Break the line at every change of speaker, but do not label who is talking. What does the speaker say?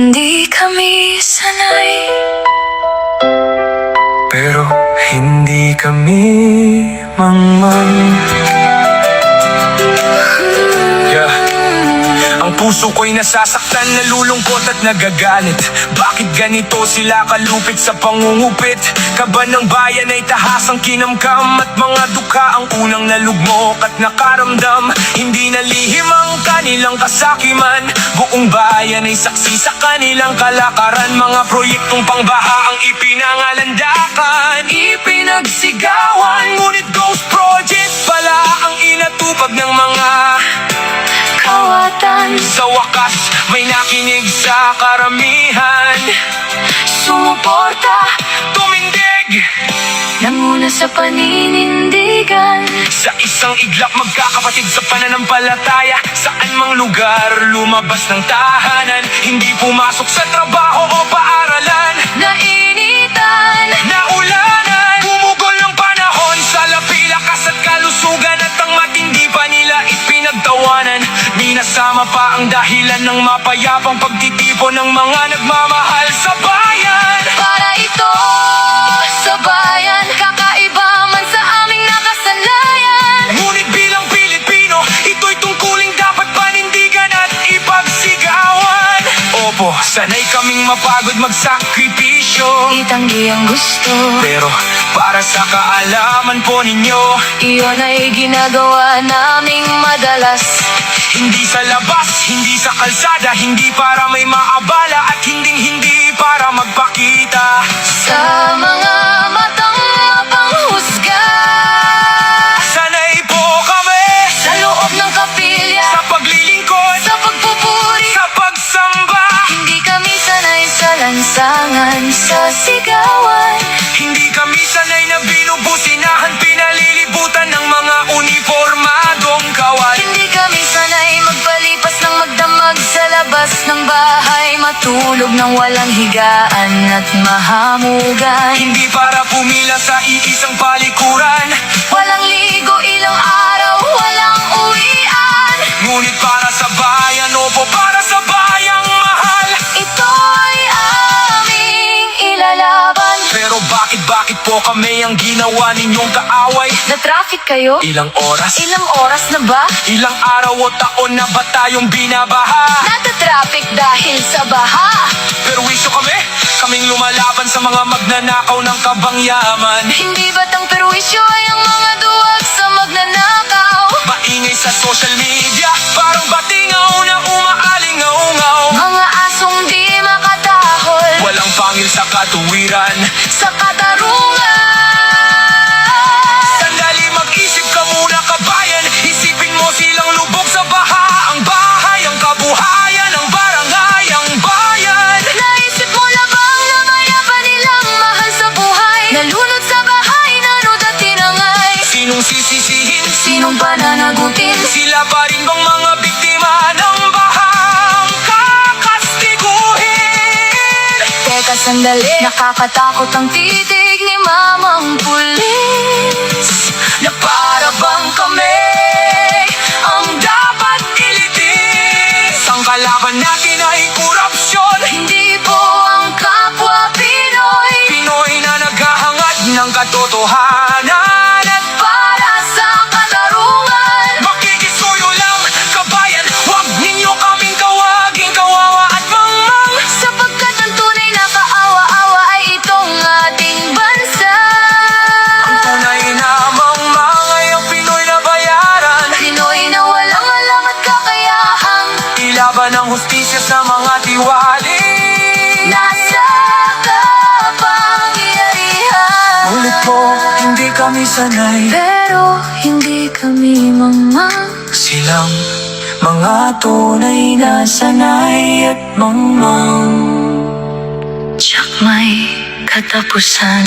Hindi kami sanay,
pero hindi kami mangmang. Ang puso ko'y nasasaktan, nalulungkot at nagagalit. Bakit ganito sila kalupit sa pangungupit? Kaba ng bayan ay tahasang kinamkam, at mga dukha ang unang nalugmok at nakaramdam. Hindi nalihim ang kanilang kasakiman, buong bayan ay saksi sa kanilang kalakaran. Mga proyektong pangbaha ang ipinangalandakan, ipinagsigawan, ngunit ghost project pala ang inatupag ng mga
kawatan.
sa wakas, may nakinig sa karamihan.
Sumuporta,
Tumindig
nanguna sa paninindigan.
sa isang iglap, magkakapatid sa pananampalataya. Saan mang lugar, lumabas ng tahanan. Hindi pumasok sa trabaho o paaralan.
Nainitan,
Naulanan, bumugol ng panahon sa lapi, lakas at kalusugan, at ang matindi pa nila ipinagtawanan. Minasama pa ang dahilan ng mapayapang pagtitipon ng mga nagmamahal sa bayan.
para ito sa bayan, kakaiba man sa aming nakasanayan.
Ngunit bilang Pilipino, ito'y tungkuling dapat panindigan at ipagsigawan. Opo, sanay kaming mapagod magsakripisyo,
Itanggi ang gusto,
pero para sa kaalaman po ninyo,
iyon ay ginagawa naming madalas.
hindi sa labas, hindi sa kalsada, hindi para may maabala, at hindi para magpakita.
Sa mga matang mapanghusga,
Sanay po kami
sa loob ng kapilya,
sa paglilingkod,
sa pagpupuri.
sa pagsamba.
Hindi kami sanay sa lansangan, sa sigawan.
Hindi kami sanay na binubusinahan, pinalilibutan ng mga uniformadong kawal.
Hindi kami sanay magpalipas ng magdamag sa labas ng bahay, matulog ng walang higaan at mahamugan.
Hindi para pumila sa iisang palikuran,
Walang ligo ilang araw, walang uwian.
ngunit para sa bayan, opo, para sa bayang mahal.
Ito ay aming ilalaban.
Pero bakit po kami ang ginawa ninyong kaaway?
Na-traffic kayo?
Ilang oras?
Ilang oras na ba?
Ilang araw o taon na ba tayong binabaha?
Nata-traffic dahil sa baha.
Pero wisyo kaming lumalaban sa mga magnanakaw ng kabangyaman.
Hindi ba't ang perwisyo ay ang mga duwag sa magnanakaw?
Maingay sa social media, parang batingaw na umaalingaw-ngaw.
Mga asong di makatahol
Walang pangil sa katuwiran.
sa katarungan.
Sandali, mag-isip ka muna, kabayan. Isipin mo silang lubog sa baha. Ang bahay, ang kabuhayan, ang barangay, ang bayan.
Naisip mo na bang namayapan nilang mahal sa buhay? Nalunod sa bahay, nanood at tinangay.
Sinong sisisihin?
Sinong pananagutin?
Sila pa rin bang mga biktima ng bahang kakastiguhin?
Teka sandali, nakakatakot ang titig ni Mamang Pulis.
Na para bang kami ang dapat ilitis? Ang kalaban natin ay korupsyon.
Hindi po ang kapwa Pinoy
Pinoy na naghahangad ng katotohanan at
para sa katarungan.
makikisuyo lang, kabayan. Huwag ninyo kaming kawaging kawawa at mangmang.
Sapagkat ang tunay na kaawa-awa ay itong ating bansa.
Ang tunay na mangmang ay ang Pinoy na bayaran.
Pinoy na walang alam at kakayahang
Ilaban ang hustisya sa mga tiwali.
nasa kapangyarihan.
Ulit po, hindi kami sanay.
Pero hindi kami mangmang.
Silang mga tunay na sanay at mangmang.
Tsak may katapusan.